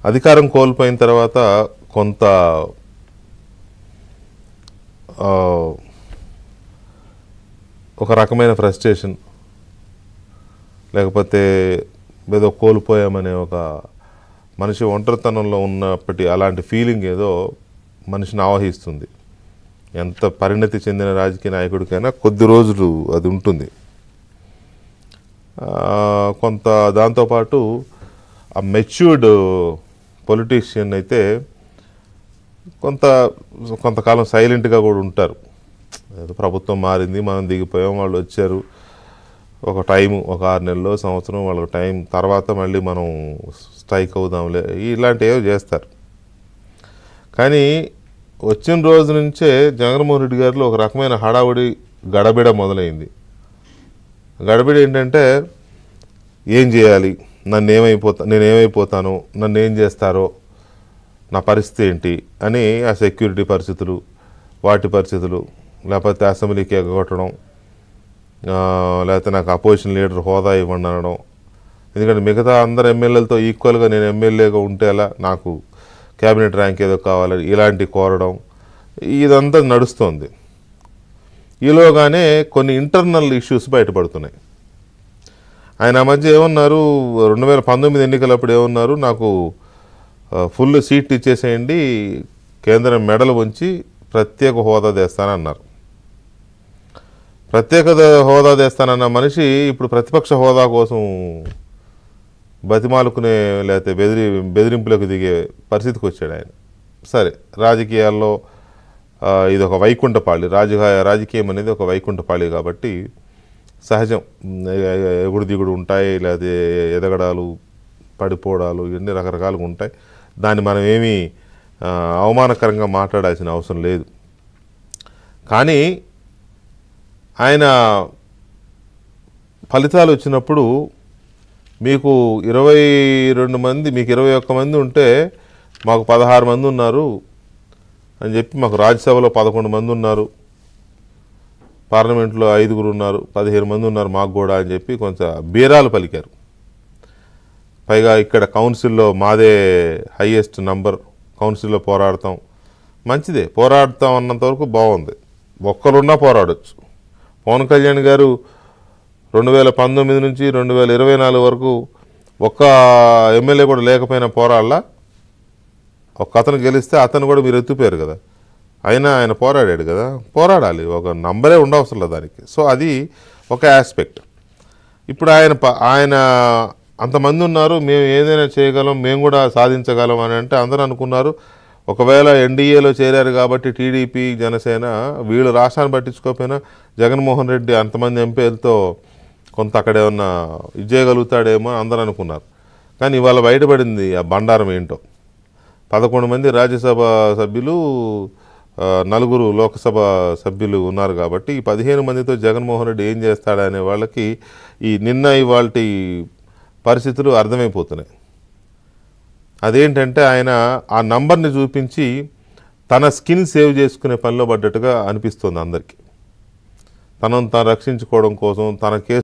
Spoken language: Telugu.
అధికారం కోల్పోయిన తర్వాత కొంత ఒక రకమైన ఫ్రస్ట్రేషన్, లేకపోతే ఏదో కోల్పోయామనే ఒక మనిషి ఒంటరితనంలో ఉన్నప్పటి అలాంటి ఫీలింగ్ ఏదో మనిషిని ఆవహిస్తుంది. ఎంత పరిణతి చెందిన రాజకీయ నాయకుడికైనా కొద్ది రోజులు అది ఉంటుంది. కొంత దాంతోపాటు ఆ మెచ్యూర్డ్ పొలిటీషియన్ అయితే కొంతకాలం సైలెంట్గా కూడా ఉంటారు. ఏదో ప్రభుత్వం మారింది, మనం దిగిపోయాం, వాళ్ళు వచ్చారు, ఒక టైము, ఒక 6 నెలలు సంవత్సరం వాళ్ళకి టైం, తర్వాత మళ్ళీ మనం స్ట్రైక్ అవుదాంలే, ఇలాంటివి ఏవో చేస్తారు. కానీ వచ్చిన రోజు నుంచే జగన్మోహన్ రెడ్డి గారిలో ఒక రకమైన హడావుడి గడబిడ మొదలైంది. గడబిడ ఏంటంటే ఏం చేయాలి, నేనేమైపోతాను, నన్ను ఏం చేస్తారో, నా పరిస్థితి ఏంటి అని ఆ సెక్యూరిటీ పరిస్థితులు, వాటి పరిస్థితులు, లేకపోతే అసెంబ్లీకి ఎగ్గొట్టడం, లేకపోతే నాకు అపోజిషన్ లీడర్ హోదా ఇవ్వండి అనడం. ఎందుకంటే మిగతా అందరు ఎమ్మెల్యేలతో ఈక్వల్గా నేను ఎమ్మెల్యేగా ఉంటేలా, నాకు క్యాబినెట్ ర్యాంక్ ఏదో కావాలని ఇలాంటి కోరడం, ఇదంతా నడుస్తోంది. ఈలోగానే కొన్ని ఇంటర్నల్ ఇష్యూస్ బయటపడుతున్నాయి. ఆయన ఆ మధ్య ఏమన్నారు, 2019 ఎన్నికలప్పుడు ఏమన్నారు, నాకు ఫుల్ సీట్ ఇచ్చేసేయండి, కేంద్రం మెడలు ఉంచి ప్రత్యేక హోదా తెస్తానన్నారు. ప్రత్యేక హోదా తెస్తానన్న మనిషి ఇప్పుడు ప్రతిపక్ష హోదా కోసం బతిమాలుకునే లేకపోతే బెదిరింపులకు దిగే పరిస్థితికి వచ్చాడు ఆయన. సరే, రాజకీయాల్లో ఇది ఒక వైకుంఠపాళి, రాజకీయం అనేది ఒక వైకుంఠపాళి కాబట్టి సహజం, ఎగుడు దిగుడు ఉంటాయి, లేకపోతే ఎదగడాలు, పడిపోవడాలు, ఇవన్నీ రకరకాలుగా ఉంటాయి. దాన్ని మనం ఏమీ అవమానకరంగా మాట్లాడాల్సిన అవసరం లేదు. కానీ ఆయన ఫలితాలు వచ్చినప్పుడు మీకు 22 మంది, మీకు 21 మంది ఉంటే మాకు 16 మంది ఉన్నారు అని చెప్పి, మాకు రాజ్యసభలో 11 మంది ఉన్నారు, పార్లమెంట్లో 5 ఉన్నారు, 15 మంది ఉన్నారు మాకు కూడా అని చెప్పి కొంచెం బీరాలు పలికారు. పైగా ఇక్కడ కౌన్సిల్లో మాదే హైయెస్ట్ నంబర్, కౌన్సిల్లో పోరాడతాం, మంచిదే, పోరాడతాం అన్నంత వరకు బాగుంది, ఒక్కరున్నా పోరాడచ్చు. పవన్ కళ్యాణ్ గారు 2019 నుంచి 2024 వరకు ఒక్క ఎమ్మెల్యే కూడా లేకపోయినా పోరాడలా, ఒక్క అతను గెలిస్తే అతను కూడా మీరు ఎత్తుపోయారు కదా, ఆయన పోరాడాడు కదా, పోరాడాలి, ఒక నంబరే ఉండవసరం లేదు దానికి. సో అది ఒక ఆస్పెక్ట్. ఇప్పుడు ఆయన అంతమంది ఉన్నారు, మేము ఏదైనా చేయగలం, మేము కూడా సాధించగలం అని అంటే అందరూ అనుకున్నారు. ఒకవేళ ఎన్డీఏలో చేరారు కాబట్టి టీడీపీ, జనసేన వీళ్ళు రాష్ట్రాన్ని పట్టించుకోకపోయినా జగన్మోహన్ రెడ్డి అంతమంది ఎంపీలతో కొంత అక్కడే ఉన్న ఇది చేయగలుగుతాడేమో అందరూ అనుకున్నారు. కానీ ఇవాళ బయటపడింది ఆ బండారం ఏంటో. 11 మంది రాజ్యసభ సభ్యులు, 4 లోక్సభ సభ్యులు ఉన్నారు కాబట్టి ఈ 15 మందితో జగన్మోహన్ రెడ్డి ఏం చేస్తాడనే వాళ్ళకి ఈ నిన్న ఇవాల్టి పరిస్థితులు అర్థమైపోతున్నాయి. అదేంటంటే ఆయన ఆ నంబర్ని చూపించి తన స్కిన్ సేవ్ చేసుకునే పనిలో పడ్డట్టుగా అనిపిస్తుంది అందరికీ. తనను తాను రక్షించుకోవడం కోసం తన కేసు